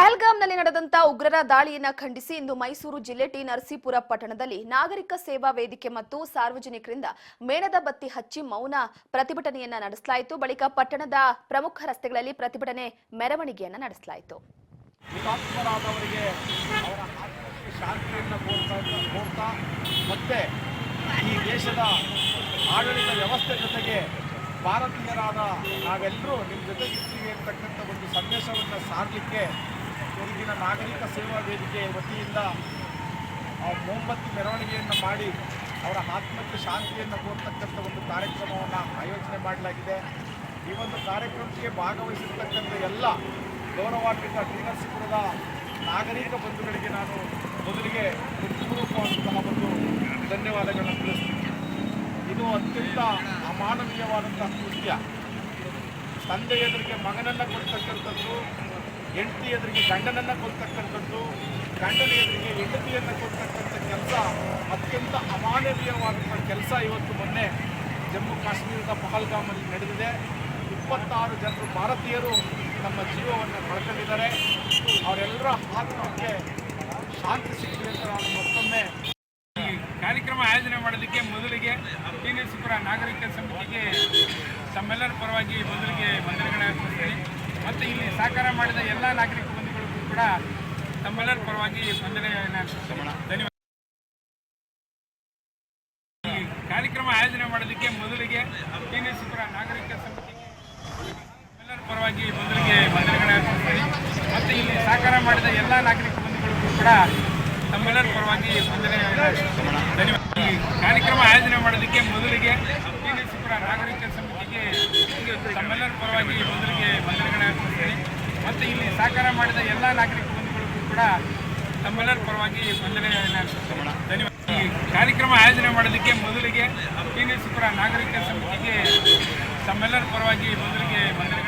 ಪಹಲ್ಗಾಮ್ನಲ್ಲಿ ನಡೆದಂತ ಉಗ್ರರ ದಾಳಿಯನ್ನ ಖಂಡಿಸಿ ಇಂದು ಮೈಸೂರು ಜಿಲ್ಲೆ ಟಿ ನರಸೀಪುರ ಪಟ್ಟಣದಲ್ಲಿ ನಾಗರಿಕ ಸೇವಾ ವೇದಿಕೆ ಮತ್ತು ಸಾರ್ವಜನಿಕರಿಂದ ಮೇಣದ ಬತ್ತಿ ಹಚ್ಚಿ ಮೌನ ಪ್ರತಿಭಟನೆಯನ್ನ ನಡೆಸಲಾಯಿತು. ಬಳಿಕ ಪಟ್ಟಣದ ಪ್ರಮುಖ ರಸ್ತೆಗಳಲ್ಲಿ ಪ್ರತಿಭಟನೆ ಮೆರವಣಿಗೆಯನ್ನ ನಡೆಸಲಾಯಿತು. ಮತ್ತೆ ಈ ದೇಶದ ಆಡಳಿತ ವ್ಯವಸ್ಥೆ ಜೊತೆಗೆ ಭಾರತೀಯರಾದ ನಾವೆಲ್ಲರೂ ನಿಮ್ಮ ಜೊತೆಗಿರ್ತೀವಿ ಅಂತಕ್ಕಂಥ ಒಂದು ಸಂದೇಶವನ್ನು ಸಾರಲಿಕ್ಕೆ ಈಗಿನ ನಾಗರಿಕ ಸೇವಾ ವೇದಿಕೆ ವತಿಯಿಂದ ಮೊಂಬತ್ತಿ ಮೆರವಣಿಗೆಯನ್ನು ಮಾಡಿ ಅವರ ಆತ್ಮಕ್ಕೆ ಶಾಂತಿಯನ್ನು ಕೋರ್ತಕ್ಕಂಥ ಒಂದು ಕಾರ್ಯಕ್ರಮವನ್ನು ಆಯೋಜನೆ ಮಾಡಲಾಗಿದೆ. ಈ ಒಂದು ಕಾರ್ಯಕ್ರಮಕ್ಕೆ ಭಾಗವಹಿಸಿರ್ತಕ್ಕಂಥ ಎಲ್ಲ ಗೌರವಾನ್ವಿತ ಟಿ ನರಸೀಪುರದ ನಾಗರಿಕ ಬಂಧುಗಳಿಗೆ ನಾನು ಮೊದಲಿಗೆ ಹೃತ್ಪೂರ್ವಕವಾದಂತಹ ಒಂದು ಧನ್ಯವಾದಗಳನ್ನು ತಿಳಿಸ್ತೀನಿ. ಇದು ಅತ್ಯಂತ ಅಮಾನವೀಯವಾದಂತಹ ಕೃತ್ಯ. ತಂದೆ ಎದುರಿಗೆ ಮಗನನ್ನು ಕೊಡ್ತಕ್ಕಂಥದ್ದು, ಹೆಂಡತಿ ಎದುರಿಗೆ ಗಂಡನನ್ನು ಕೊಡ್ತಕ್ಕಂಥದ್ದು, ಗಂಡನ ಎದುರಿಗೆ ಹೆಂಡತಿಯನ್ನು ಕೊಡ್ತಕ್ಕಂಥ ಕೆಲಸ ಅತ್ಯಂತ ಅಮಾನವೀಯವಾದಂಥ ಕೆಲಸ. ಇವತ್ತು ಮೊನ್ನೆ ಜಮ್ಮು ಕಾಶ್ಮೀರದ ಪಹಲ್ಗಾಮಲ್ಲಿ ನಡೆದಿದೆ. 26 ಜನರು ಭಾರತೀಯರು ತಮ್ಮ ಜೀವವನ್ನು ಕಳ್ಕೊಂಡಿದ್ದಾರೆ. ಅವರೆಲ್ಲರ ಆತ್ಮಕ್ಕೆ ಶಾಂತಿ ಸಿಗಲಿ ಅಂತ ನಾನು ಮತ್ತೊಮ್ಮೆ ಕಾರ್ಯಕ್ರಮ ಆಯೋಜನೆ ಮಾಡೋದಕ್ಕೆ ಮೊದಲಿಗೆ ಟಿ ನರಸೀಪುರ ನಾಗರಿಕ ಸಮಿತಿಗೆ ತಮ್ಮೆಲ್ಲರ ಪರವಾಗಿ ಮೊದಲಿಗೆ ವಂದನೆಗಳನ್ನು ಅರ್ಪಿಸ್ತೀನಿ. ಮತ್ತು ಇಲ್ಲಿ ಸಹಕಾರ ಮಾಡಿದ ಎಲ್ಲ ನಾಗರಿಕ ಬಂಧುಗಳಿಗೂ ಕೂಡ ತಮ್ಮೆಲ್ಲರ ಪರವಾಗಿ ವಂದನೆಯನ್ನು ಅರ್ಪಿಸ್ತೀನಿ. ಧನ್ಯವಾದ. ಈ ಕಾರ್ಯಕ್ರಮ ಆಯೋಜನೆ ಮಾಡೋದಕ್ಕೆ ಮೊದಲಿಗೆ ಟಿ ನರಸೀಪುರ ನಾಗರಿಕ ಸಮಿತಿಗೆ ತಮ್ಮೆಲ್ಲರ ಪರವಾಗಿ ಮೊದಲಿಗೆ ವಂದನೆಗಳನ್ನು ಅರ್ಪಿಸ್ತೀನಿ. ಮತ್ತು ಇಲ್ಲಿ ಸಹಕಾರ ಮಾಡಿದ ಎಲ್ಲ ನಾಗರಿಕ ಬಂಧುಗಳಿಗೂ ಕೂಡ ತಮ್ಮೆಲ್ಲರ ಪರವಾಗಿ ವಂದನೆಗಳನ್ನು ಅರ್ಪಿಸ್ತೀನಿ. ಧನ್ಯವಾದ. ಈ ಕಾರ್ಯಕ್ರಮ ಆಯೋಜನೆ ಮಾಡೋದಕ್ಕೆ ಮೊದಲಿಗೆ ಟಿ ನರಸೀಪುರ ನಾಗರಿಕ ಸಮಿತಿಗೆ ತಮ್ಮೆಲ್ಲರ ಪರವಾಗಿ ಮೊದಲಿಗೆ ವಂದನೆಗಳನ್ನು ಅರ್ಪಿಸ್ತೀನಿ. ಮತ್ತು ಇಲ್ಲಿ ಸಹಕಾರ ಮಾಡಿದ ಎಲ್ಲ ನಾಗರಿಕ ಬಂಧುಗಳಿಗೂ ಕೂಡ ತಮ್ಮೆಲ್ಲರ ಪರವಾಗಿ ವಂದನೆಗಳನ್ನು ಅರ್ಪಿಸ್ತೀನಿ. ಧನ್ಯವಾದ. ಈ ಕಾರ್ಯಕ್ರಮ ಆಯೋಜನೆ ಮಾಡೋದಕ್ಕೆ ಮೊದಲಿಗೆ ಟಿ ನರಸೀಪುರ ನಾಗರಿಕ ಸಮಿತಿಗೆ ತಮ್ಮೆಲ್ಲರ ಪರವಾಗಿ ಮೊದಲಿಗೆ ವಂದನೆ